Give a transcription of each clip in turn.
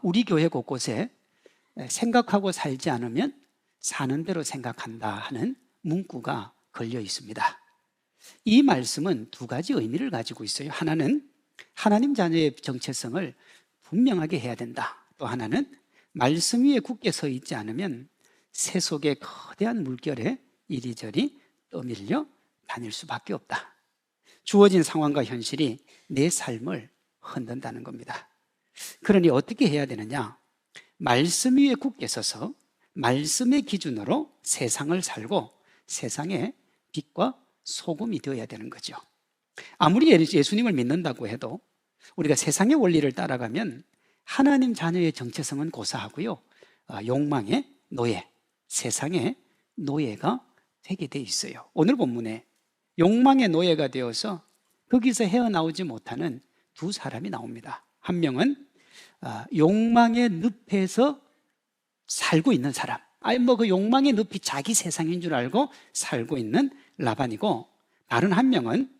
우리 교회 곳곳에 생각하고 살지 않으면 사는 대로 생각한다 하는 문구가 걸려 있습니다. 이 말씀은 두 가지 의미를 가지고 있어요. 하나는 하나님 자녀의 정체성을 분명하게 해야 된다. 또 하나는 말씀 위에 굳게 서 있지 않으면 새 속의 거대한 물결에 이리저리 떠밀려 다닐 수밖에 없다. 주어진 상황과 현실이 내 삶을 흔든다는 겁니다. 그러니 어떻게 해야 되느냐? 말씀 위에 굳게 서서 말씀의 기준으로 세상을 살고 세상의 빛과 소금이 되어야 되는 거죠. 아무리 예수님을 믿는다고 해도 우리가 세상의 원리를 따라가면 하나님 자녀의 정체성은 고사하고요, 욕망의 노예, 세상의 노예가 되게 돼 있어요. 오늘 본문에 욕망의 노예가 되어서 거기서 헤어나오지 못하는 두 사람이 나옵니다. 한 명은 욕망의 늪에서 살고 있는 사람, 그 욕망의 늪이 자기 세상인 줄 알고 살고 있는 라반이고, 다른 한 명은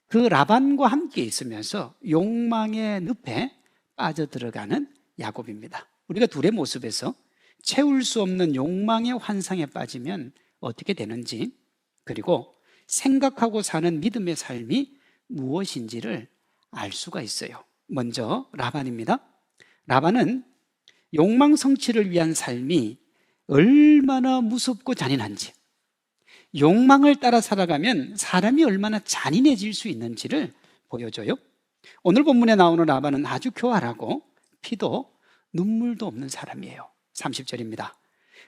그 라반과 함께 있으면서 욕망의 늪에 빠져들어가는 야곱입니다. 우리가 둘의 모습에서 채울 수 없는 욕망의 환상에 빠지면 어떻게 되는지, 그리고 생각하고 사는 믿음의 삶이 무엇인지를 알 수가 있어요. 먼저 라반입니다. 라반은 욕망 성취를 위한 삶이 얼마나 무섭고 잔인한지, 욕망을 따라 살아가면 사람이 얼마나 잔인해질 수 있는지를 보여줘요. 오늘 본문에 나오는 라반은 아주 교활하고 피도 눈물도 없는 사람이에요. 30절입니다.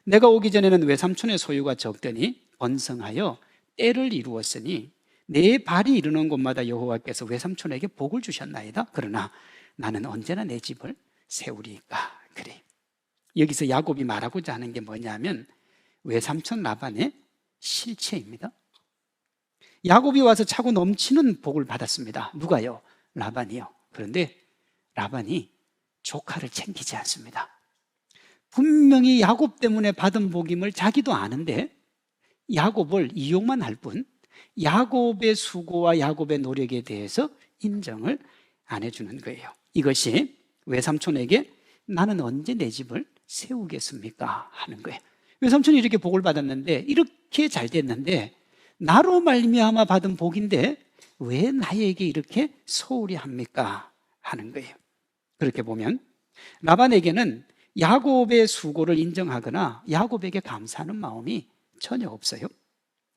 내가 오기 전에는 외삼촌의 소유가 적더니 번성하여 때를 이루었으니 내 발이 이르는 곳마다 여호와께서 외삼촌에게 복을 주셨나이다. 그러나 나는 언제나 내 집을 세우리까. 그래. 여기서 야곱이 말하고자 하는 게 뭐냐면 외삼촌 라반의 실체입니다. 야곱이 와서 차고 넘치는 복을 받았습니다. 누가요? 라반이요. 그런데 라반이 조카를 챙기지 않습니다. 분명히 야곱 때문에 받은 복임을 자기도 아는데 야곱을 이용만 할 뿐 야곱의 수고와 야곱의 노력에 대해서 인정을 안 해주는 거예요. 이것이 외삼촌에게 나는 언제 내 집을 세우겠습니까? 하는 거예요. 외삼촌이 이렇게 복을 받았는데, 이렇게 잘 됐는데, 나로 말미암아 받은 복인데 왜 나에게 이렇게 소홀히 합니까? 하는 거예요. 그렇게 보면 라반에게는 야곱의 수고를 인정하거나 야곱에게 감사하는 마음이 전혀 없어요.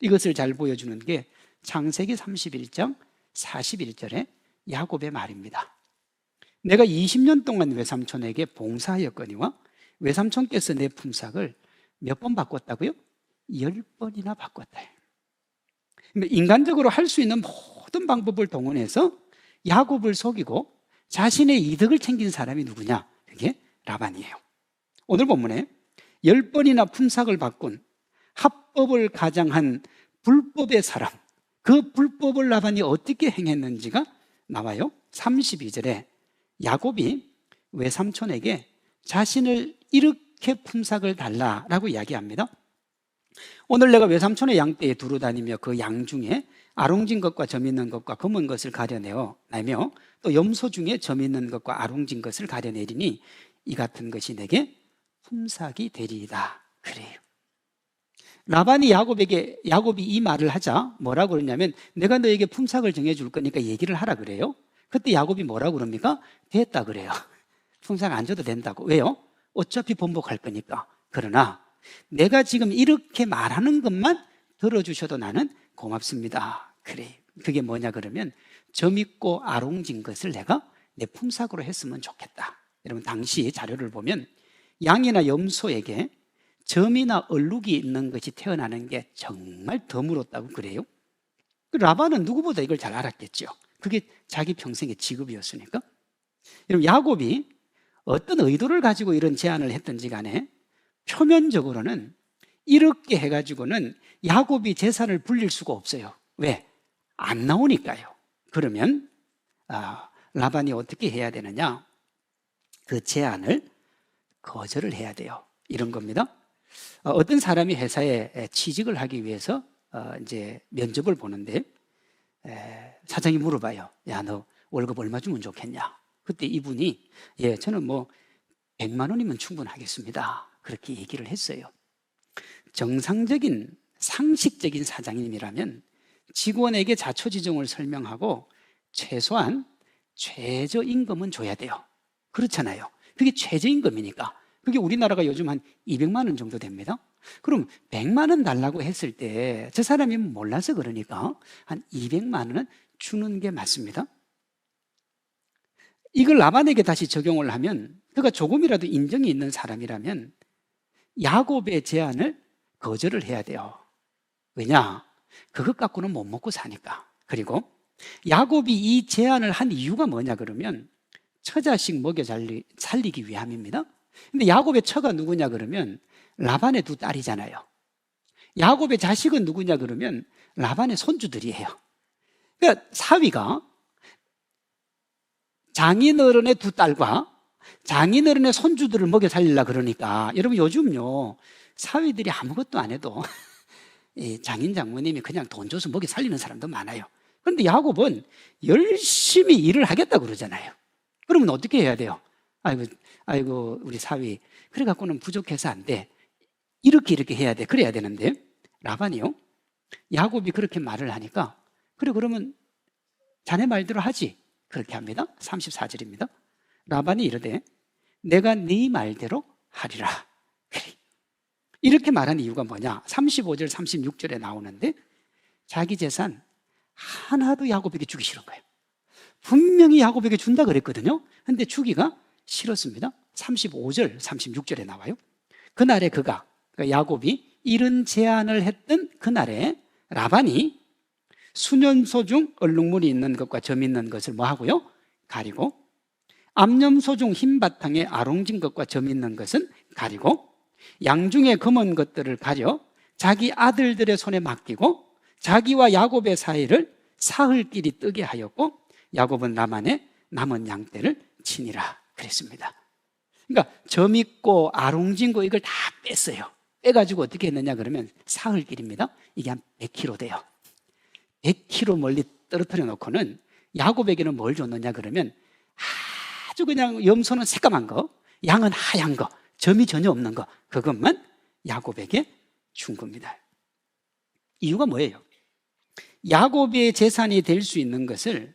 이것을 잘 보여주는 게 창세기 31장 41절의 야곱의 말입니다. 내가 20년 동안 외삼촌에게 봉사하였거니와 외삼촌께서 내 품삯을 몇 번 바꿨다고요? 10번이나 바꿨다. 인간적으로 할 수 있는 모든 방법을 동원해서 야곱을 속이고 자신의 이득을 챙긴 사람이 누구냐? 그게 라반이에요. 오늘 본문에 10번이나 품삯을 바꾼 합법을 가장한 불법의 사람, 그 불법을 라반이 어떻게 행했는지가 나와요. 32절에 야곱이 외삼촌에게 자신을 이렇게 품삯을 달라라고 이야기합니다. 오늘 내가 외삼촌의 양떼에 두루 다니며 그 양 중에 아롱진 것과 점 있는 것과 검은 것을 가려내어 내며 또 염소 중에 점 있는 것과 아롱진 것을 가려내리니 이 같은 것이 내게 품삯이 되리이다. 그래요. 라반이 야곱이 이 말을 하자 뭐라고 그러냐면 내가 너에게 품삯을 정해줄 거니까 얘기를 하라 그래요. 그때 야곱이 뭐라고 그럽니까? 됐다 그래요. 품삯 안 줘도 된다고. 왜요? 어차피 번복할 거니까. 그러나 내가 지금 이렇게 말하는 것만 들어주셔도 나는 고맙습니다. 그래. 그게 뭐냐 그러면 점 있고 아롱진 것을 내가 내 품삯으로 했으면 좋겠다. 여러분 당시 자료를 보면 양이나 염소에게 점이나 얼룩이 있는 것이 태어나는 게 정말 드물었다고 그래요. 라반은 누구보다 이걸 잘 알았겠죠. 그게 자기 평생의 직업이었으니까. 여러분 야곱이 어떤 의도를 가지고 이런 제안을 했든지 간에 표면적으로는 이렇게 해가지고는 야곱이 재산을 불릴 수가 없어요. 왜? 안 나오니까요. 그러면 라반이 어떻게 해야 되느냐? 그 제안을 거절을 해야 돼요. 이런 겁니다. 어떤 사람이 회사에 취직을 하기 위해서 이제 면접을 보는데 사장이 물어봐요. 야, 너 월급 얼마 주면 좋겠냐? 그때 이분이 저는 100만 원이면 충분하겠습니다. 그렇게 얘기를 했어요. 정상적인 상식적인 사장님이라면 직원에게 자초지종을 설명하고 최소한 최저임금은 줘야 돼요. 그렇잖아요. 그게 최저임금이니까. 그게 우리나라가 요즘 한 200만 원 정도 됩니다. 그럼 100만 원 달라고 했을 때 저 사람이 몰라서 그러니까 한 200만 원은 주는 게 맞습니다. 이걸 라반에게 다시 적용을 하면 그가 조금이라도 인정이 있는 사람이라면 야곱의 제안을 거절을 해야 돼요. 왜냐? 그것 갖고는 못 먹고 사니까. 그리고 야곱이 이 제안을 한 이유가 뭐냐 그러면 처자식 먹여 살리기 위함입니다. 근데 야곱의 처가 누구냐 그러면 라반의 두 딸이잖아요. 야곱의 자식은 누구냐 그러면 라반의 손주들이에요. 그러니까 사위가 장인어른의 두 딸과 장인어른의 손주들을 먹여 살리려고 그러니까 여러분 요즘요 사위들이 아무것도 안 해도 장인 장모님이 그냥 돈 줘서 먹여 살리는 사람도 많아요. 그런데 야곱은 열심히 일을 하겠다 그러잖아요. 그러면 어떻게 해야 돼요? 아이고 우리 사위 그래 갖고는 부족해서 안 돼. 이렇게 해야 돼. 그래야 되는데 라반이요 야곱이 그렇게 말을 하니까 그래 그러면 자네 말대로 하지. 그렇게 합니다. 34절입니다. 라반이 이르되 내가 네 말대로 하리라. 그래. 이렇게 말한 이유가 뭐냐? 35절 36절에 나오는데 자기 재산 하나도 야곱에게 주기 싫은 거예요. 분명히 야곱에게 준다 그랬거든요. 근데 주기가 싫었습니다. 35절 36절에 나와요. 그날에 그러니까 야곱이 이런 제안을 했던 그날에 라반이 수년소 중 얼룩무늬 있는 것과 점 있는 것을 뭐 하고요? 가리고 암염소 중 흰 바탕에 아롱진 것과 점 있는 것은 가리고 양중의 검은 것들을 가려 자기 아들들의 손에 맡기고 자기와 야곱의 사이를 사흘끼리 뜨게 하였고 야곱은 라반의 남은 양떼를 치니라 그랬습니다. 그러니까 점 있고 아롱진 거 이걸 다 뺐어요. 빼가지고 어떻게 했느냐 그러면 사흘끼리입니다. 이게 한 100kg 돼요. 100km 멀리 떨어뜨려 놓고는 야곱에게는 뭘 줬느냐 그러면 아주 그냥 염소는 새까만 거, 양은 하얀 거, 점이 전혀 없는 거 그것만 야곱에게 준 겁니다. 이유가 뭐예요? 야곱의 재산이 될 수 있는 것을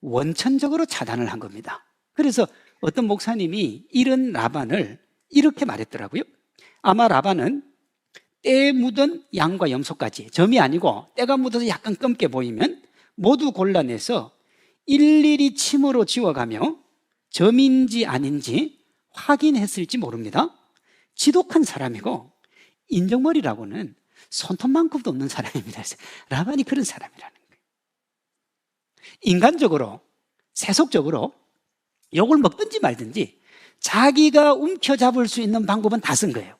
원천적으로 차단을 한 겁니다. 그래서 어떤 목사님이 이런 라반을 이렇게 말했더라고요. 아마 라반은 때에 묻은 양과 염소까지 점이 아니고 때가 묻어서 약간 검게 보이면 모두 골라내서 일일이 침으로 지워가며 점인지 아닌지 확인했을지 모릅니다. 지독한 사람이고 인정머리라고는 손톱만큼도 없는 사람입니다. 라반이 그런 사람이라는 거예요. 인간적으로 세속적으로 욕을 먹든지 말든지 자기가 움켜잡을 수 있는 방법은 다 쓴 거예요.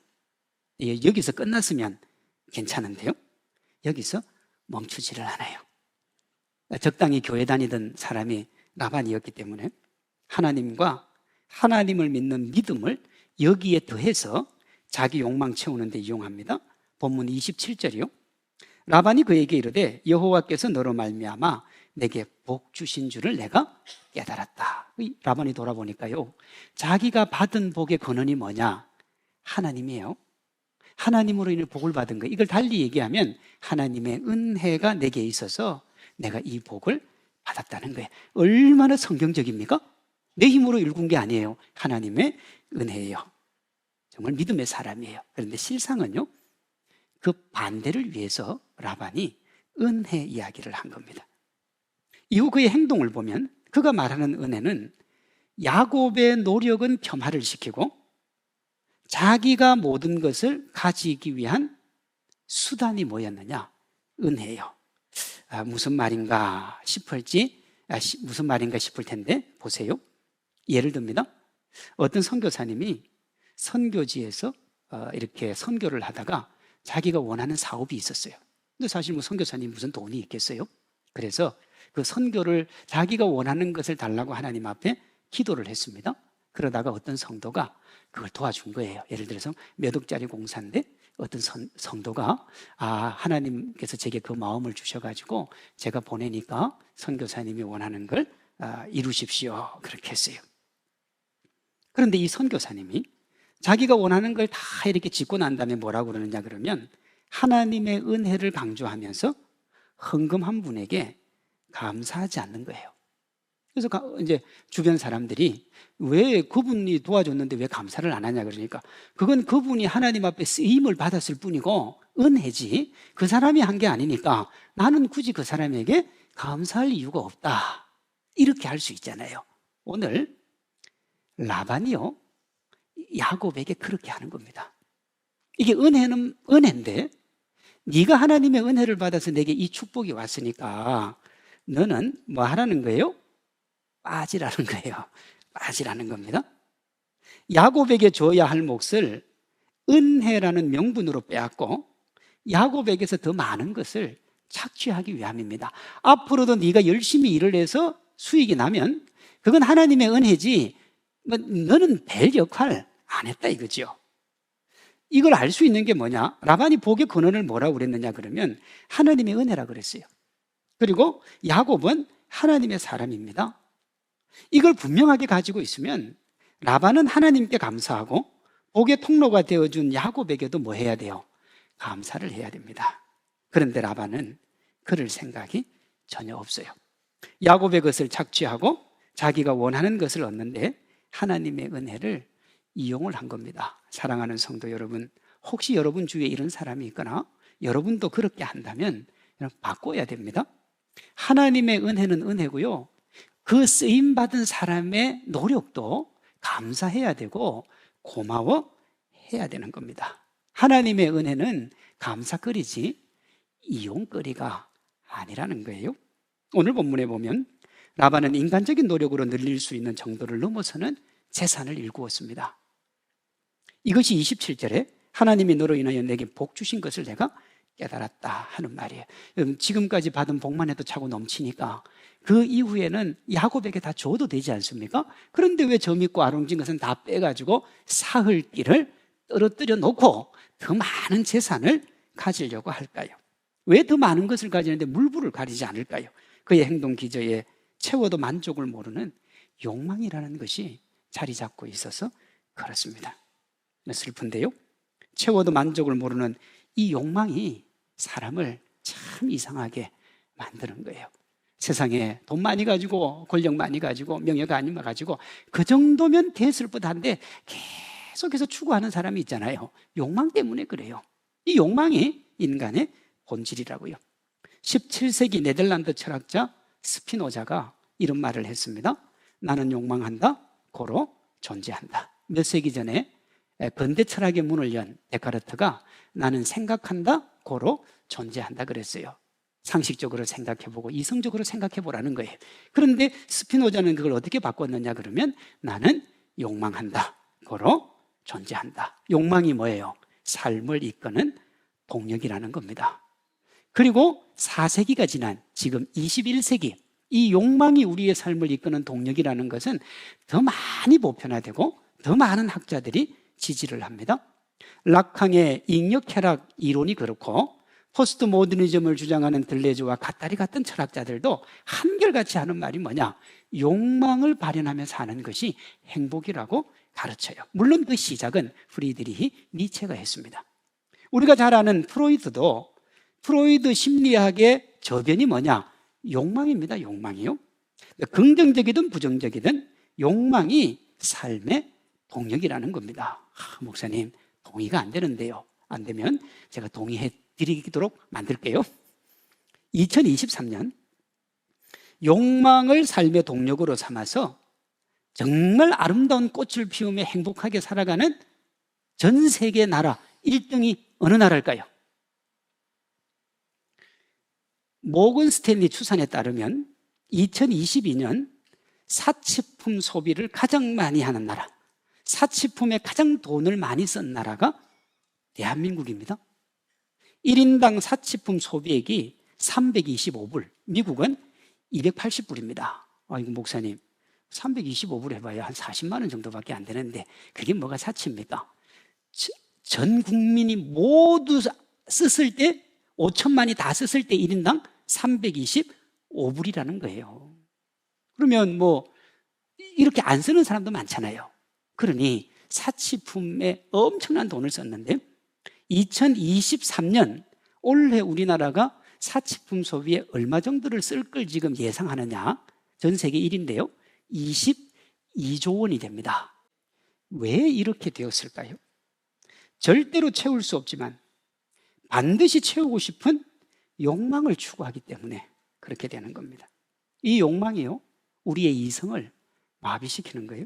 여기서 끝났으면 괜찮은데요 여기서 멈추지를 않아요. 적당히 교회 다니던 사람이 라반이었기 때문에 하나님과 하나님을 믿는 믿음을 여기에 더해서 자기 욕망 채우는 데 이용합니다. 본문 27절이요 라반이 그에게 이르되 여호와께서 너로 말미암아 내게 복 주신 줄을 내가 깨달았다. 라반이 돌아보니까요 자기가 받은 복의 근원이 뭐냐? 하나님이에요. 하나님으로 인해 복을 받은 거예요. 이걸 달리 얘기하면 하나님의 은혜가 내게 있어서 내가 이 복을 받았다는 거예요. 얼마나 성경적입니까? 내 힘으로 일군 게 아니에요. 하나님의 은혜예요. 정말 믿음의 사람이에요. 그런데 실상은요 그 반대를 위해서 라반이 은혜 이야기를 한 겁니다. 이후 그의 행동을 보면 그가 말하는 은혜는 야곱의 노력은 폄하를 시키고 자기가 모든 것을 가지기 위한 수단이 뭐였느냐? 은혜예요. 무슨 말인가 싶을 텐데 보세요. 예를 듭니다. 어떤 선교사님이 선교지에서 이렇게 선교를 하다가 자기가 원하는 사업이 있었어요. 근데 사실 뭐 선교사님 무슨 돈이 있겠어요? 그래서 그 선교를 자기가 원하는 것을 달라고 하나님 앞에 기도를 했습니다. 그러다가 어떤 성도가 그걸 도와준 거예요. 예를 들어서 몇 억짜리 공사인데 어떤 성도가 하나님께서 제게 그 마음을 주셔가지고 제가 보내니까 선교사님이 원하는 걸 이루십시오. 그렇게 했어요. 그런데 이 선교사님이 자기가 원하는 걸 다 이렇게 짓고 난 다음에 뭐라고 그러느냐 그러면 하나님의 은혜를 강조하면서 헌금한 분에게 감사하지 않는 거예요. 그래서 이제 주변 사람들이 왜 그분이 도와줬는데 왜 감사를 안 하냐 그러니까 그건 그분이 하나님 앞에 쓰임을 받았을 뿐이고 은혜지 그 사람이 한 게 아니니까 나는 굳이 그 사람에게 감사할 이유가 없다. 이렇게 할 수 있잖아요. 오늘 라반이요 야곱에게 그렇게 하는 겁니다. 이게 은혜는 은혜인데 네가 하나님의 은혜를 받아서 내게 이 축복이 왔으니까 너는 뭐 하라는 거예요? 빠지라는 거예요. 빠지라는 겁니다. 야곱에게 줘야 할 몫을 은혜라는 명분으로 빼앗고 야곱에게서 더 많은 것을 착취하기 위함입니다. 앞으로도 네가 열심히 일을 해서 수익이 나면 그건 하나님의 은혜지 너는 별 역할 안 했다 이거죠. 이걸 알 수 있는 게 뭐냐? 라반이 복의 근원을 뭐라고 그랬느냐 그러면 하나님의 은혜라 그랬어요. 그리고 야곱은 하나님의 사람입니다. 이걸 분명하게 가지고 있으면 라반은 하나님께 감사하고 복의 통로가 되어준 야곱에게도 뭐 해야 돼요? 감사를 해야 됩니다. 그런데 라반은 그럴 생각이 전혀 없어요. 야곱의 것을 착취하고 자기가 원하는 것을 얻는데 하나님의 은혜를 이용을 한 겁니다. 사랑하는 성도 여러분, 혹시 여러분 주위에 이런 사람이 있거나 여러분도 그렇게 한다면 바꿔야 됩니다. 하나님의 은혜는 은혜고요. 그 쓰임받은 사람의 노력도 감사해야 되고 고마워해야 되는 겁니다. 하나님의 은혜는 감사거리지 이용거리가 아니라는 거예요. 오늘 본문에 보면 라반은 인간적인 노력으로 늘릴 수 있는 정도를 넘어서는 재산을 일구었습니다. 이것이 27절에 하나님이 너로 인하여 내게 복 주신 것을 내가 깨달았다 하는 말이에요. 지금까지 받은 복만 해도 차고 넘치니까 그 이후에는 야곱에게 다 줘도 되지 않습니까? 그런데 왜 저 믿고 아롱진 것은 다 빼가지고 사흘길을 떨어뜨려 놓고 더 많은 재산을 가지려고 할까요? 왜 더 많은 것을 가지는데 물불을 가리지 않을까요? 그의 행동 기저에 채워도 만족을 모르는 욕망이라는 것이 자리 잡고 있어서 그렇습니다. 슬픈데요, 채워도 만족을 모르는 이 욕망이 사람을 참 이상하게 만드는 거예요. 세상에 돈 많이 가지고 권력 많이 가지고 명예가 아니면 가지고 그 정도면 됐을 뻔한데 계속해서 추구하는 사람이 있잖아요. 욕망 때문에 그래요. 이 욕망이 인간의 본질이라고요. 17세기 네덜란드 철학자 스피노자가 이런 말을 했습니다. 나는 욕망한다, 고로 존재한다. 몇 세기 전에 근대 철학의 문을 연 데카르트가 나는 생각한다, 고로 존재한다 그랬어요. 상식적으로 생각해보고 이성적으로 생각해보라는 거예요. 그런데 스피노자는 그걸 어떻게 바꿨느냐 그러면 나는 욕망한다, 고로 존재한다. 욕망이 뭐예요? 삶을 이끄는 동력이라는 겁니다. 그리고 4세기가 지난 지금 21세기 이 욕망이 우리의 삶을 이끄는 동력이라는 것은 더 많이 보편화되고 더 많은 학자들이 지지를 합니다. 락항의 인격쾌락 이론이 그렇고 포스트 모더니즘을 주장하는 들레즈와 갓다리 같은 철학자들도 한결같이 하는 말이 뭐냐? 욕망을 발현하며 사는 것이 행복이라고 가르쳐요. 물론 그 시작은 프리드리히 니체가 했습니다. 우리가 잘 아는 프로이트도 프로이드 심리학의 저변이 뭐냐? 욕망입니다. 욕망이요. 긍정적이든 부정적이든 욕망이 삶의 동력이라는 겁니다. 목사님 동의가 안 되는데요. 안 되면 제가 동의해 드리도록 만들게요. 2023년 욕망을 삶의 동력으로 삼아서 정말 아름다운 꽃을 피우며 행복하게 살아가는 전 세계 나라 1등이 어느 나라일까요? 모건 스탠리 추산에 따르면 2022년 사치품 소비를 가장 많이 하는 나라, 사치품에 가장 돈을 많이 쓴 나라가 대한민국입니다. 1인당 사치품 소비액이 325불, 미국은 280불입니다. 아이고 목사님 325불 해봐야 한 40만 원 정도밖에 안 되는데 그게 뭐가 사치입니까? 전 국민이 모두 썼을 때 5천만이 다 썼을 때 1인당 325불이라는 거예요. 그러면 뭐 이렇게 안 쓰는 사람도 많잖아요. 그러니 사치품에 엄청난 돈을 썼는데 2023년 올해 우리나라가 사치품 소비에 얼마 정도를 쓸 걸 지금 예상하느냐? 전 세계 1위인데요. 22조 원이 됩니다. 왜 이렇게 되었을까요? 절대로 채울 수 없지만 반드시 채우고 싶은 욕망을 추구하기 때문에 그렇게 되는 겁니다. 이 욕망이요, 우리의 이성을 마비시키는 거예요.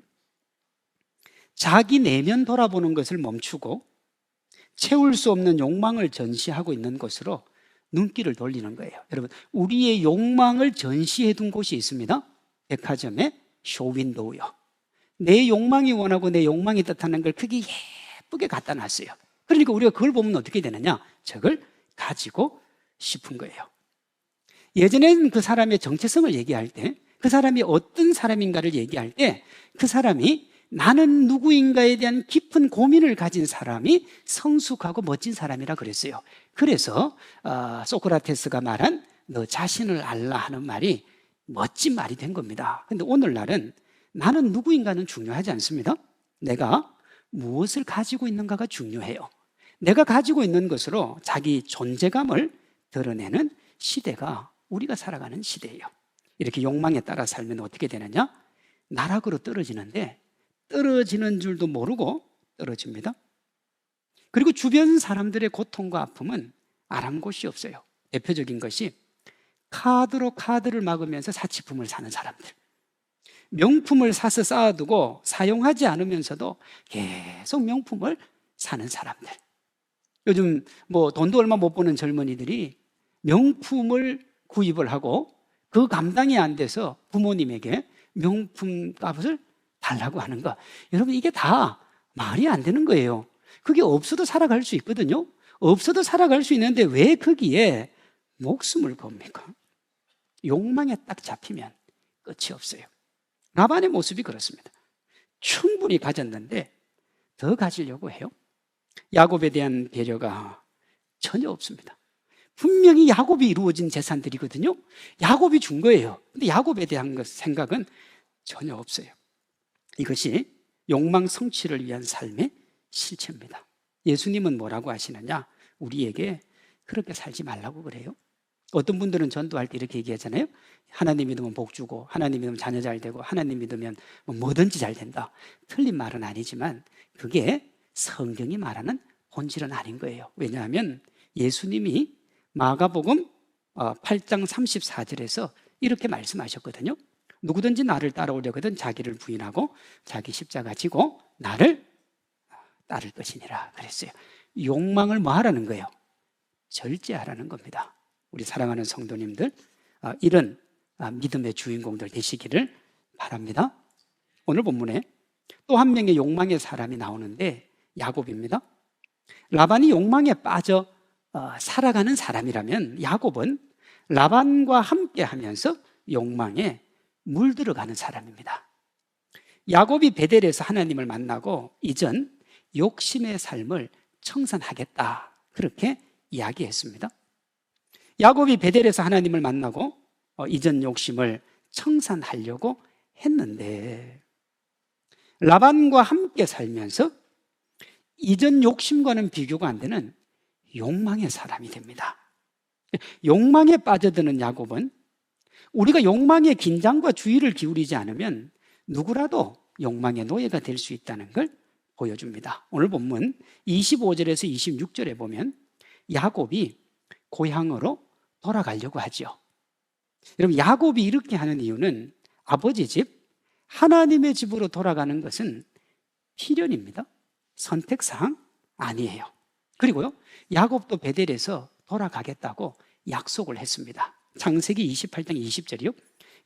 자기 내면 돌아보는 것을 멈추고 채울 수 없는 욕망을 전시하고 있는 것으로 눈길을 돌리는 거예요. 여러분, 우리의 욕망을 전시해 둔 곳이 있습니다. 백화점에 쇼윈도우요. 내 욕망이 원하고 내 욕망이 뜻하는 걸 크게 예쁘게 갖다 놨어요. 그러니까 우리가 그걸 보면 어떻게 되느냐? 저걸 가지고 싶은 거예요. 예전에는 그 사람의 정체성을 얘기할 때, 그 사람이 어떤 사람인가를 얘기할 때, 그 사람이 나는 누구인가에 대한 깊은 고민을 가진 사람이 성숙하고 멋진 사람이라 그랬어요. 그래서 소크라테스가 말한 너 자신을 알라 하는 말이 멋진 말이 된 겁니다. 근데 오늘날은 나는 누구인가는 중요하지 않습니다. 내가 무엇을 가지고 있는가가 중요해요. 내가 가지고 있는 것으로 자기 존재감을 드러내는 시대가 우리가 살아가는 시대예요. 이렇게 욕망에 따라 살면 어떻게 되느냐? 나락으로 떨어지는데 떨어지는 줄도 모르고 떨어집니다. 그리고 주변 사람들의 고통과 아픔은 아랑곳이 없어요. 대표적인 것이 카드로 카드를 막으면서 사치품을 사는 사람들, 명품을 사서 쌓아두고 사용하지 않으면서도 계속 명품을 사는 사람들. 요즘 돈도 얼마 못 버는 젊은이들이 명품을 구입을 하고 그 감당이 안 돼서 부모님에게 명품 값을 달라고 하는 거. 여러분, 이게 다 말이 안 되는 거예요. 그게 없어도 살아갈 수 있거든요. 없어도 살아갈 수 있는데 왜 거기에 목숨을 겁니까? 욕망에 딱 잡히면 끝이 없어요. 라반의 모습이 그렇습니다. 충분히 가졌는데 더 가지려고 해요. 야곱에 대한 배려가 전혀 없습니다. 분명히 야곱이 이루어진 재산들이거든요. 야곱이 준 거예요. 근데 야곱에 대한 생각은 전혀 없어요. 이것이 욕망 성취를 위한 삶의 실체입니다. 예수님은 뭐라고 하시느냐? 우리에게 그렇게 살지 말라고 그래요. 어떤 분들은 전도할 때 이렇게 얘기하잖아요. 하나님 믿으면 복 주고, 하나님 믿으면 자녀 잘 되고, 하나님 믿으면 뭐든지 잘 된다. 틀린 말은 아니지만 그게 성경이 말하는 본질은 아닌 거예요. 왜냐하면 예수님이 마가복음 8장 34절에서 이렇게 말씀하셨거든요. 누구든지 나를 따라오려거든 자기를 부인하고 자기 십자가 지고 나를 따를 것이니라 그랬어요. 욕망을 뭐 하라는 거예요? 절제하라는 겁니다. 우리 사랑하는 성도님들, 이런 믿음의 주인공들 되시기를 바랍니다. 오늘 본문에 또 한 명의 욕망의 사람이 나오는데 야곱입니다. 라반이 욕망에 빠져 살아가는 사람이라면 야곱은 라반과 함께 하면서 욕망에 물들어가는 사람입니다. 야곱이 베델에서 하나님을 만나고 이전 욕심의 삶을 청산하겠다, 그렇게 이야기했습니다. 야곱이 베델에서 하나님을 만나고 이전 욕심을 청산하려고 했는데 라반과 함께 살면서 이전 욕심과는 비교가 안 되는 욕망의 사람이 됩니다. 욕망에 빠져드는 야곱은 우리가 욕망의 긴장과 주의를 기울이지 않으면 누구라도 욕망의 노예가 될 수 있다는 걸 보여줍니다. 오늘 본문 25절에서 26절에 보면 야곱이 고향으로 돌아가려고 하죠. 여러분, 야곱이 이렇게 하는 이유는 아버지 집, 하나님의 집으로 돌아가는 것은 필연입니다. 선택사항 아니에요. 그리고요, 야곱도 베델에서 돌아가겠다고 약속을 했습니다. 창세기 28장 20절이요.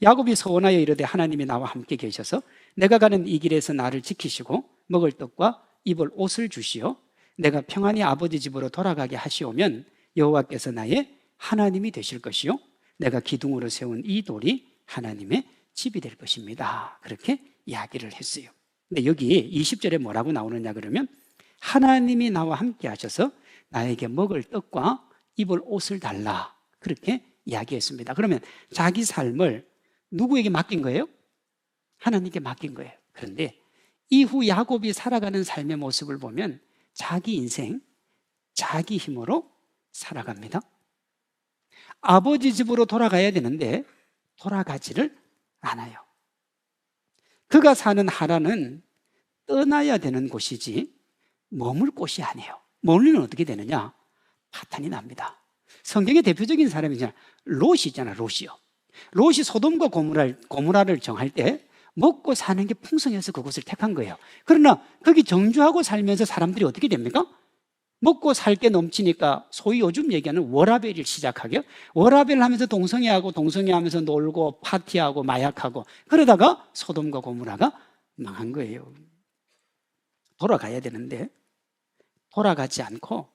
야곱이 서원하여 이르되 하나님이 나와 함께 계셔서 내가 가는 이 길에서 나를 지키시고 먹을 떡과 입을 옷을 주시어 내가 평안히 아버지 집으로 돌아가게 하시오면 여호와께서 나의 하나님이 되실 것이요 내가 기둥으로 세운 이 돌이 하나님의 집이 될 것입니다. 그렇게 이야기를 했어요. 근데 여기 20절에 뭐라고 나오느냐 그러면 하나님이 나와 함께 하셔서 나에게 먹을 떡과 입을 옷을 달라, 그렇게 이야기했습니다. 그러면 자기 삶을 누구에게 맡긴 거예요? 하나님께 맡긴 거예요. 그런데 이후 야곱이 살아가는 삶의 모습을 보면 자기 인생, 자기 힘으로 살아갑니다. 아버지 집으로 돌아가야 되는데 돌아가지를 않아요. 그가 사는 하란은 떠나야 되는 곳이지 머물 곳이 아니에요. 머물면 어떻게 되느냐? 파탄이 납니다. 성경의 대표적인 사람이잖아. 롯이 있잖아. 롯이요. 롯이 소돔과 고모라를 정할 때 먹고 사는 게 풍성해서 그곳을 택한 거예요. 그러나 거기 정주하고 살면서 사람들이 어떻게 됩니까? 먹고 살 게 넘치니까 소위 요즘 얘기하는 워라밸을 시작하게, 워라밸 하면서 동성애하면서 놀고 파티하고 마약하고, 그러다가 소돔과 고모라가 망한 거예요. 돌아가야 되는데 돌아가지 않고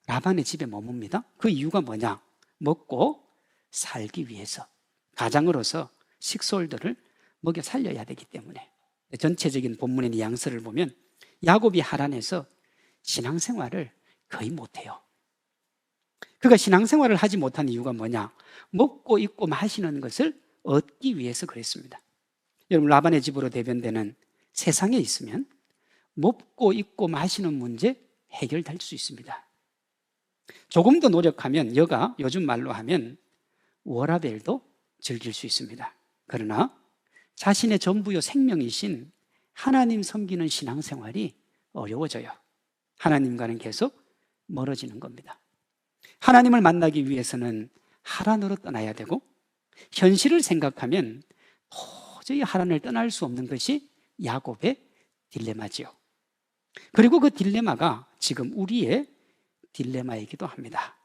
라반의 집에 머뭅니다. 그 이유가 뭐냐? 먹고 살기 위해서, 가장으로서 식솔들을 먹여 살려야 되기 때문에. 전체적인 본문의 뉘앙스를 보면 야곱이 하란에서 신앙생활을 거의 못해요. 그가 신앙생활을 하지 못한 이유가 뭐냐? 먹고 입고 마시는 것을 얻기 위해서 그랬습니다. 여러분, 라반의 집으로 대변되는 세상에 있으면 먹고 입고 마시는 문제 해결될 수 있습니다. 조금 더 노력하면, 여가 요즘 말로 하면 워라밸도 즐길 수 있습니다. 그러나 자신의 전부요 생명이신 하나님 섬기는 신앙생활이 어려워져요. 하나님과는 계속 멀어지는 겁니다. 하나님을 만나기 위해서는 하란으로 떠나야 되고, 현실을 생각하면 도저히 하란을 떠날 수 없는 것이 야곱의 딜레마지요. 그리고 그 딜레마가 지금 우리의 딜레마이기도 합니다.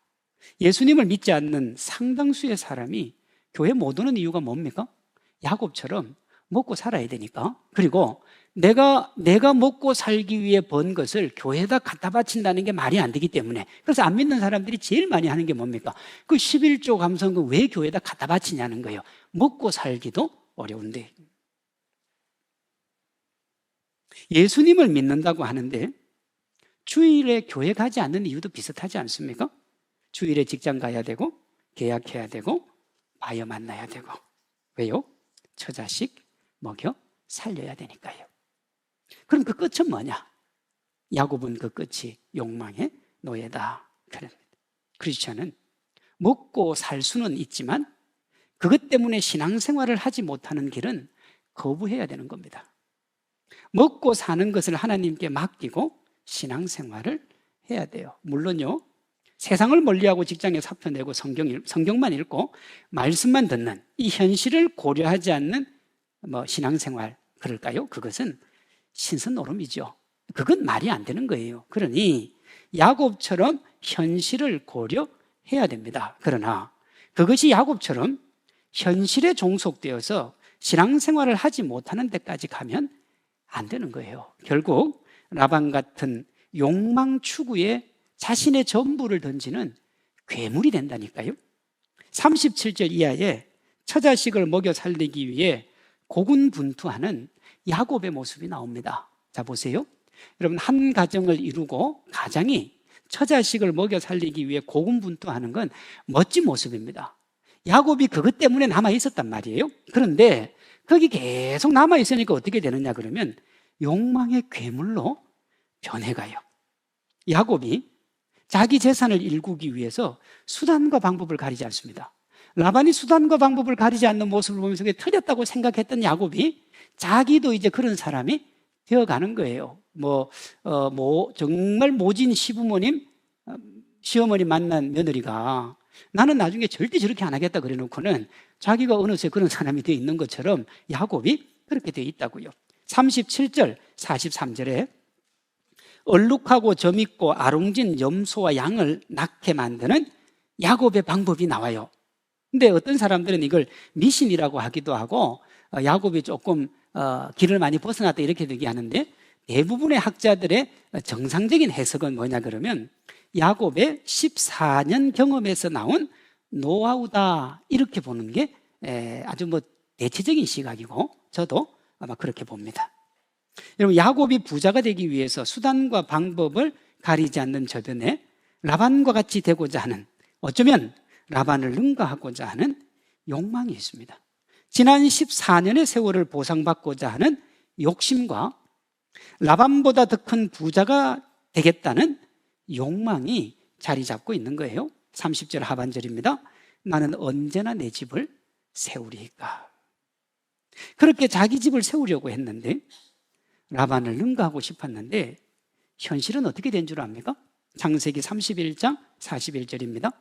예수님을 믿지 않는 상당수의 사람이 교회 못 오는 이유가 뭡니까? 야곱처럼 먹고 살아야 되니까. 그리고 내가 먹고 살기 위해 번 것을 교회에다 갖다 바친다는 게 말이 안 되기 때문에. 그래서 안 믿는 사람들이 제일 많이 하는 게 뭡니까? 그 11조 감성금 왜 교회에다 갖다 바치냐는 거예요. 먹고 살기도 어려운데. 예수님을 믿는다고 하는데 주일에 교회 가지 않는 이유도 비슷하지 않습니까? 주일에 직장 가야 되고, 계약해야 되고, 바여 만나야 되고. 왜요? 처자식 먹여 살려야 되니까요. 그럼 그 끝은 뭐냐? 야곱은 그 끝이 욕망의 노예다. 그럽니다. 크리스천은 먹고 살 수는 있지만 그것 때문에 신앙생활을 하지 못하는 길은 거부해야 되는 겁니다. 먹고 사는 것을 하나님께 맡기고 신앙생활을 해야 돼요. 물론요, 세상을 멀리하고 직장에 사표 내고 성경만 읽고 말씀만 듣는 이 현실을 고려하지 않는 신앙생활, 그럴까요? 그것은 신선노름이죠. 그건 말이 안 되는 거예요. 그러니 야곱처럼 현실을 고려해야 됩니다. 그러나 그것이 야곱처럼 현실에 종속되어서 신앙생활을 하지 못하는 데까지 가면 안 되는 거예요. 결국 라반 같은 욕망 추구에 자신의 전부를 던지는 괴물이 된다니까요. 37절 이하에 처자식을 먹여 살리기 위해 고군분투하는 야곱의 모습이 나옵니다. 자, 보세요. 여러분, 한 가정을 이루고 가장이 처자식을 먹여 살리기 위해 고군분투하는 건 멋진 모습입니다. 야곱이 그것 때문에 남아 있었단 말이에요. 그런데 거기 계속 남아 있으니까 어떻게 되느냐 그러면 욕망의 괴물로 변해가요. 야곱이 자기 재산을 일구기 위해서 수단과 방법을 가리지 않습니다. 라반이 수단과 방법을 가리지 않는 모습을 보면서 그게 틀렸다고 생각했던 야곱이 자기도 이제 그런 사람이 되어가는 거예요. 정말 모진 시어머니 만난 며느리가 나는 나중에 절대 저렇게 안 하겠다 그래 놓고는 자기가 어느새 그런 사람이 되어 있는 것처럼 야곱이 그렇게 되어 있다고요. 37절, 43절에 얼룩하고 점있고 아롱진 염소와 양을 낳게 만드는 야곱의 방법이 나와요. 근데 어떤 사람들은 이걸 미신이라고 하기도 하고 야곱이 조금 길을 많이 벗어났다 이렇게 얘기하는데, 대부분의 학자들의 정상적인 해석은 뭐냐 그러면 야곱의 14년 경험에서 나온 노하우다 이렇게 보는 게 아주 대체적인 시각이고 저도 아마 그렇게 봅니다. 여러분, 야곱이 부자가 되기 위해서 수단과 방법을 가리지 않는 저변에 라반과 같이 되고자 하는, 어쩌면 라반을 능가하고자 하는 욕망이 있습니다. 지난 14년의 세월을 보상받고자 하는 욕심과 라반보다 더 큰 부자가 되겠다는 욕망이 자리 잡고 있는 거예요. 30절 하반절입니다. 나는 언제나 내 집을 세우리이까. 그렇게 자기 집을 세우려고 했는데 라반을 능가하고 싶었는데 현실은 어떻게 된 줄 압니까? 창세기 31장 41절입니다.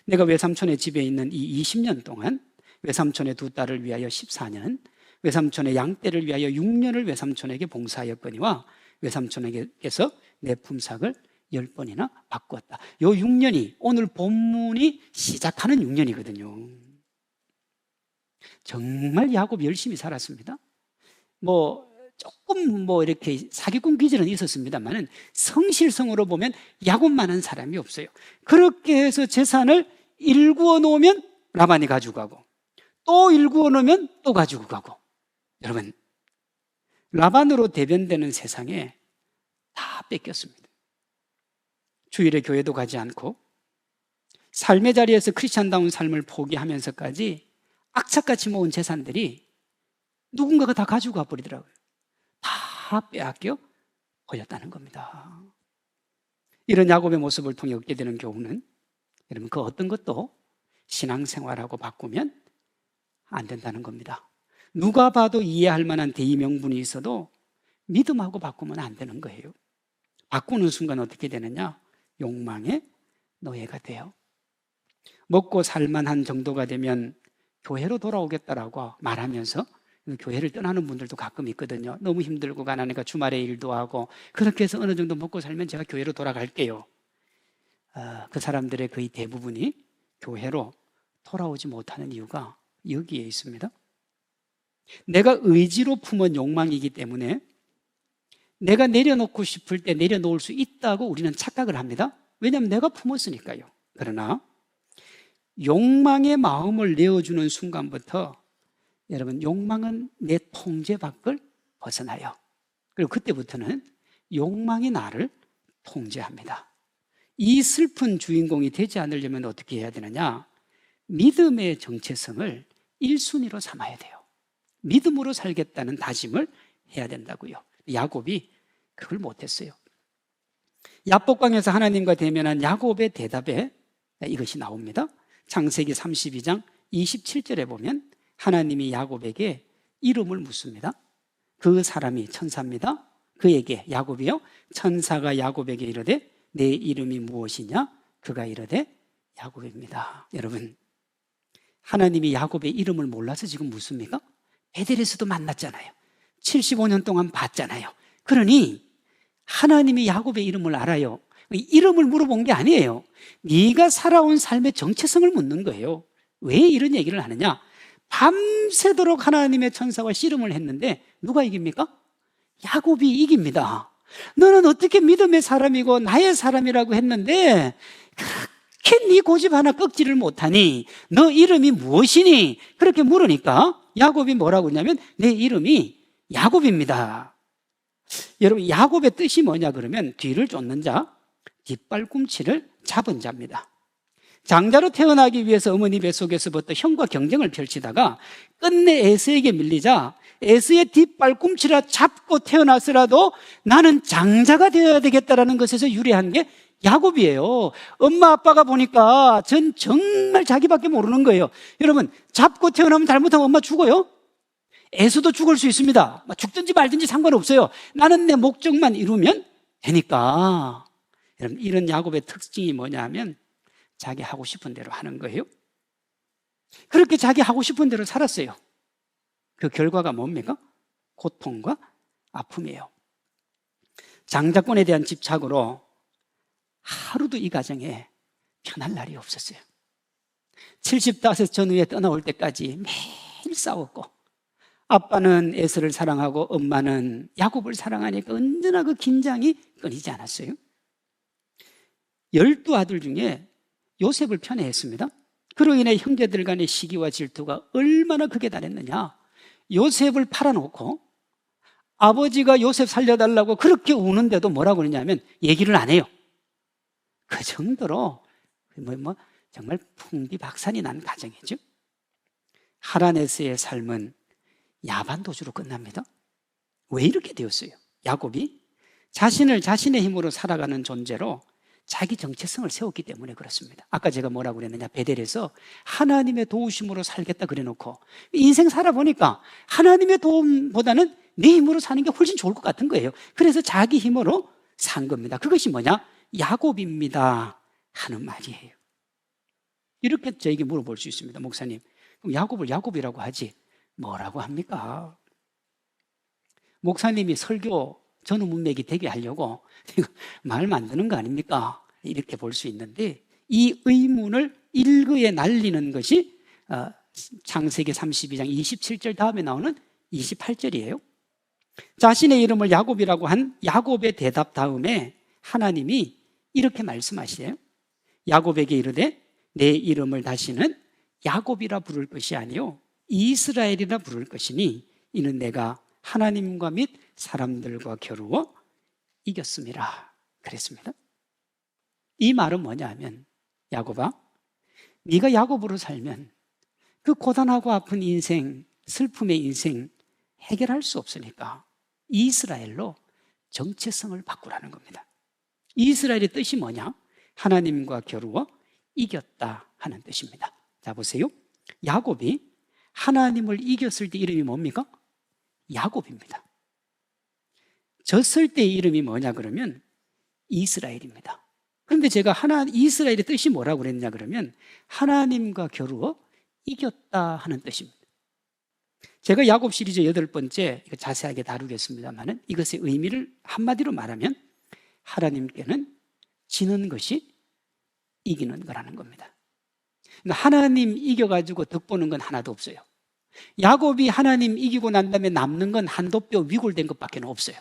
내가 외삼촌의 집에 있는 이 20년 동안 외삼촌의 두 딸을 위하여 14년, 외삼촌의 양떼를 위하여 6년을 외삼촌에게 봉사하였거니와 외삼촌에게서 내 품삯을 10번이나 바꾸었다. 요 6년이 오늘 본문이 시작하는 6년이거든요. 정말 야곱이 열심히 살았습니다. 조금 이렇게 사기꾼 기질은 있었습니다만은 성실성으로 보면 야곱만한 사람이 없어요. 그렇게 해서 재산을 일구어 놓으면 라반이 가지고 가고 또 일구어 놓으면 또 가지고 가고. 여러분, 라반으로 대변되는 세상에 다 뺏겼습니다. 주일에 교회도 가지 않고 삶의 자리에서 크리스찬다운 삶을 포기하면서까지 악착같이 모은 재산들이 누군가가 다 가지고 가버리더라고요. 다 빼앗겨 버렸다는 겁니다. 이런 야곱의 모습을 통해 얻게 되는 교훈은 여러분, 그 어떤 것도 신앙생활하고 바꾸면 안 된다는 겁니다. 누가 봐도 이해할 만한 대의 명분이 있어도 믿음하고 바꾸면 안 되는 거예요. 바꾸는 순간 어떻게 되느냐? 욕망의 노예가 돼요. 먹고 살만한 정도가 되면 교회로 돌아오겠다라고 말하면서 교회를 떠나는 분들도 가끔 있거든요. 너무 힘들고 가난하니까 주말에 일도 하고 그렇게 해서 어느 정도 먹고 살면 제가 교회로 돌아갈게요. 그 사람들의 거의 대부분이 교회로 돌아오지 못하는 이유가 여기에 있습니다. 내가 의지로 품은 욕망이기 때문에 내가 내려놓고 싶을 때 내려놓을 수 있다고 우리는 착각을 합니다. 왜냐하면 내가 품었으니까요. 그러나 욕망의 마음을 내어주는 순간부터 여러분, 욕망은 내 통제 밖을 벗어나요. 그리고 그때부터는 욕망이 나를 통제합니다. 이 슬픈 주인공이 되지 않으려면 어떻게 해야 되느냐? 믿음의 정체성을 1순위로 삼아야 돼요. 믿음으로 살겠다는 다짐을 해야 된다고요. 야곱이 그걸 못했어요. 야복강에서 하나님과 대면한 야곱의 대답에 이것이 나옵니다. 창세기 32장 27절에 보면 하나님이 야곱에게 이름을 묻습니다. 그 사람이 천사입니다. 그에게 야곱이요, 천사가 야곱에게 이르되 내 이름이 무엇이냐? 그가 이르되 야곱입니다. 여러분, 하나님이 야곱의 이름을 몰라서 지금 묻습니까? 베델에서도 만났잖아요. 75년 동안 봤잖아요. 그러니 하나님이 야곱의 이름을 알아요. 이름을 물어본 게 아니에요. 네가 살아온 삶의 정체성을 묻는 거예요. 왜 이런 얘기를 하느냐? 밤새도록 하나님의 천사와 씨름을 했는데 누가 이깁니까? 야곱이 이깁니다. 너는 어떻게 믿음의 사람이고 나의 사람이라고 했는데 그렇게 네 고집 하나 꺾지를 못하니? 너 이름이 무엇이니? 그렇게 물으니까 야곱이 뭐라고 했냐면 내 이름이 야곱입니다. 여러분, 야곱의 뜻이 뭐냐 그러면 뒤를 쫓는 자, 뒷발꿈치를 잡은 자입니다. 장자로 태어나기 위해서 어머니 뱃속에서부터 형과 경쟁을 펼치다가 끝내 에서에게 밀리자 에서의 뒷발꿈치라 잡고 태어났으라도 나는 장자가 되어야 되겠다라는 것에서 유래한 게 야곱이에요. 엄마 아빠가 보니까 전 정말 자기밖에 모르는 거예요. 여러분, 잡고 태어나면 잘못하면 엄마 죽어요? 에서도 죽을 수 있습니다. 죽든지 말든지 상관없어요. 나는 내 목적만 이루면 되니까. 여러분, 이런 야곱의 특징이 뭐냐 하면 자기 하고 싶은 대로 하는 거예요. 그렇게 자기 하고 싶은 대로 살았어요. 그 결과가 뭡니까? 고통과 아픔이에요. 장자권에 대한 집착으로 하루도 이 가정에 편할 날이 없었어요. 75 전후에 떠나올 때까지 매일 싸웠고, 아빠는 에서를 사랑하고 엄마는 야곱을 사랑하니까 언제나 그 긴장이 끊이지 않았어요. 12아들 중에 요셉을 편애했습니다. 그로 인해 형제들 간의 시기와 질투가 얼마나 크게 달했느냐. 요셉을 팔아놓고 아버지가 요셉 살려달라고 그렇게 우는데도 뭐라고 그러냐면 얘기를 안 해요. 그 정도로 정말 풍비박산이 난 가정이죠. 하라네스의 삶은 야반도주로 끝납니다. 왜 이렇게 되었어요? 야곱이 자신을 자신의 힘으로 살아가는 존재로 자기 정체성을 세웠기 때문에 그렇습니다. 아까 제가 뭐라고 그랬느냐, 베델에서 하나님의 도우심으로 살겠다 그래놓고 인생 살아보니까 하나님의 도움보다는 내 힘으로 사는 게 훨씬 좋을 것 같은 거예요. 그래서 자기 힘으로 산 겁니다. 그것이 뭐냐? 야곱입니다 하는 말이에요. 이렇게 저에게 물어볼 수 있습니다. 목사님, 그럼 야곱을 야곱이라고 하지 뭐라고 합니까? 목사님이 설교 전후 문맥이 되게 하려고 말 만드는 거 아닙니까? 이렇게 볼 수 있는데, 이 의문을 일거에 날리는 것이 창세기 32장 27절 다음에 나오는 28절이에요. 자신의 이름을 야곱이라고 한 야곱의 대답 다음에 하나님이 이렇게 말씀하시래요. 야곱에게 이르되 내 이름을 다시는 야곱이라 부를 것이 아니요 이스라엘이라 부를 것이니 이는 내가 하나님과 및 사람들과 겨루어 이겼음이라 그랬습니다. 이 말은 뭐냐 하면, 야곱아, 네가 야곱으로 살면 그 고단하고 아픈 인생, 슬픔의 인생 해결할 수 없으니까 이스라엘로 정체성을 바꾸라는 겁니다. 이스라엘의 뜻이 뭐냐? 하나님과 겨루어 이겼다 하는 뜻입니다. 자, 보세요. 야곱이 하나님을 이겼을 때 이름이 뭡니까? 야곱입니다. 졌을 때 이름이 뭐냐 그러면 이스라엘입니다. 그런데 제가 이스라엘의 뜻이 뭐라고 그랬냐 그러면 하나님과 겨루어 이겼다 하는 뜻입니다. 제가 야곱 시리즈 8번째 이거 자세하게 다루겠습니다만 이것의 의미를 한마디로 말하면 하나님께는 지는 것이 이기는 거라는 겁니다. 그러니까 하나님 이겨가지고 덕보는 건 하나도 없어요. 야곱이 하나님 이기고 난 다음에 남는 건 한도뼈 위골된 것밖에 없어요.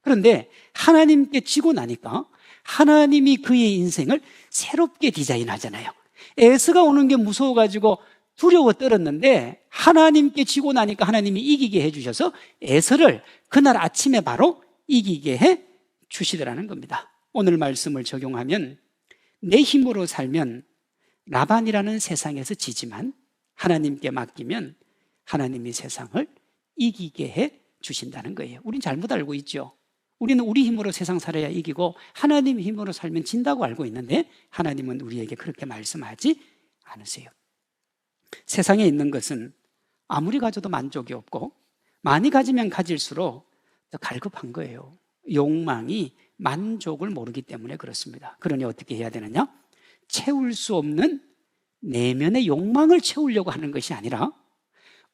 그런데 하나님께 지고 나니까 하나님이 그의 인생을 새롭게 디자인하잖아요. 에서가 오는 게 무서워가지고 두려워 떨었는데 하나님께 지고 나니까 하나님이 이기게 해주셔서 에서를 그날 아침에 바로 이기게 해 주시더라는 겁니다. 오늘 말씀을 적용하면 내 힘으로 살면 라반이라는 세상에서 지지만 하나님께 맡기면 하나님이 세상을 이기게 해 주신다는 거예요. 우린 잘못 알고 있죠. 우리는 우리 힘으로 세상 살아야 이기고 하나님 힘으로 살면 진다고 알고 있는데 하나님은 우리에게 그렇게 말씀하지 않으세요. 세상에 있는 것은 아무리 가져도 만족이 없고 많이 가지면 가질수록 더 갈급한 거예요. 욕망이 만족을 모르기 때문에 그렇습니다. 그러니 어떻게 해야 되느냐? 채울 수 없는 내면의 욕망을 채우려고 하는 것이 아니라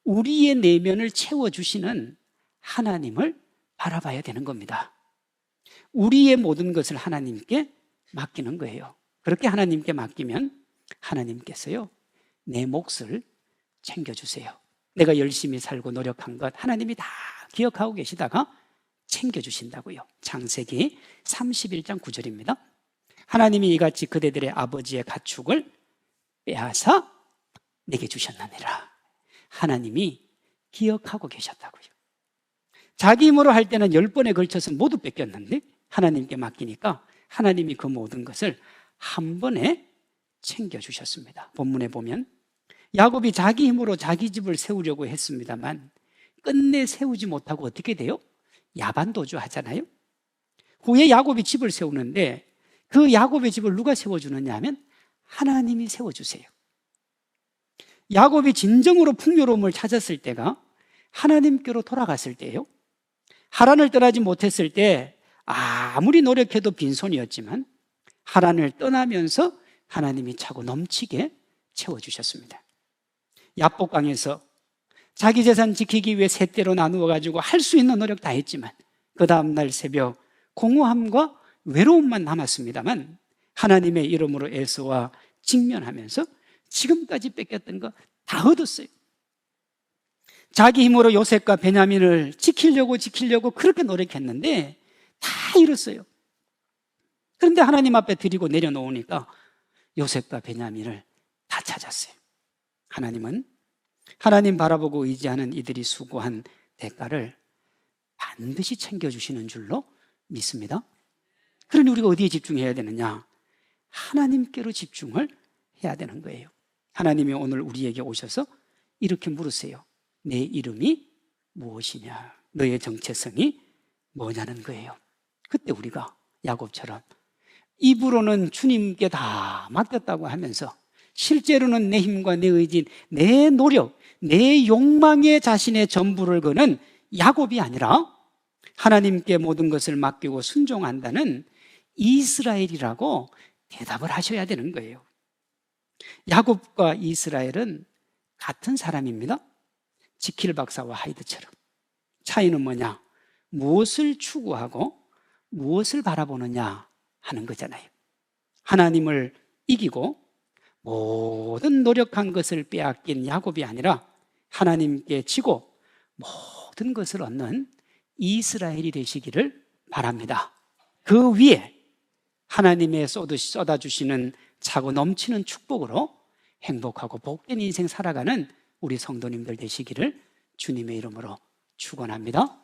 우리의 내면을 채워주시는 하나님을 바라봐야 되는 겁니다. 우리의 모든 것을 하나님께 맡기는 거예요. 그렇게 하나님께 맡기면 하나님께서요 내 몫을 챙겨주세요. 내가 열심히 살고 노력한 것 하나님이 다 기억하고 계시다가 챙겨주신다고요. 창세기 31장 9절입니다. 하나님이 이같이 그대들의 아버지의 가축을 빼앗아 내게 주셨느니라. 하나님이 기억하고 계셨다고요. 자기 힘으로 할 때는 10번에 걸쳐서 모두 뺏겼는데 하나님께 맡기니까 하나님이 그 모든 것을 한 번에 챙겨주셨습니다. 본문에 보면 야곱이 자기 힘으로 자기 집을 세우려고 했습니다만 끝내 세우지 못하고 어떻게 돼요? 야반도주 하잖아요. 후에 야곱이 집을 세우는데 그 야곱의 집을 누가 세워주느냐 하면 하나님이 세워주세요. 야곱이 진정으로 풍요로움을 찾았을 때가 하나님께로 돌아갔을 때예요. 하란을 떠나지 못했을 때 아무리 노력해도 빈손이었지만 하란을 떠나면서 하나님이 차고 넘치게 채워주셨습니다. 야복강에서 자기 재산 지키기 위해 세 대로 나누어 가지고 할 수 있는 노력 다 했지만 그 다음날 새벽 공허함과 외로움만 남았습니다만 하나님의 이름으로 에서와 직면하면서 지금까지 뺏겼던 거 다 얻었어요. 자기 힘으로 요셉과 베냐민을 지키려고 그렇게 노력했는데 다 잃었어요. 그런데 하나님 앞에 드리고 내려놓으니까 요셉과 베냐민을 다 찾았어요. 하나님은 하나님 바라보고 의지하는 이들이 수고한 대가를 반드시 챙겨주시는 줄로 믿습니다. 그러니 우리가 어디에 집중해야 되느냐? 하나님께로 집중을 해야 되는 거예요. 하나님이 오늘 우리에게 오셔서 이렇게 물으세요. 내 이름이 무엇이냐? 너의 정체성이 뭐냐는 거예요. 그때 우리가 야곱처럼 입으로는 주님께 다 맡겼다고 하면서 실제로는 내 힘과 내 의지, 내 노력, 내 욕망에 자신의 전부를 거는 야곱이 아니라 하나님께 모든 것을 맡기고 순종한다는 이스라엘이라고 대답을 하셔야 되는 거예요. 야곱과 이스라엘은 같은 사람입니다. 지킬 박사와 하이드처럼. 차이는 뭐냐? 무엇을 추구하고 무엇을 바라보느냐 하는 거잖아요. 하나님을 이기고 모든 노력한 것을 빼앗긴 야곱이 아니라 하나님께 지고 모든 것을 얻는 이스라엘이 되시기를 바랍니다. 그 위에 하나님의 쏟아주시는 차고 넘치는 축복으로 행복하고 복된 인생 살아가는 우리 성도님들 되시기를 주님의 이름으로 축원합니다.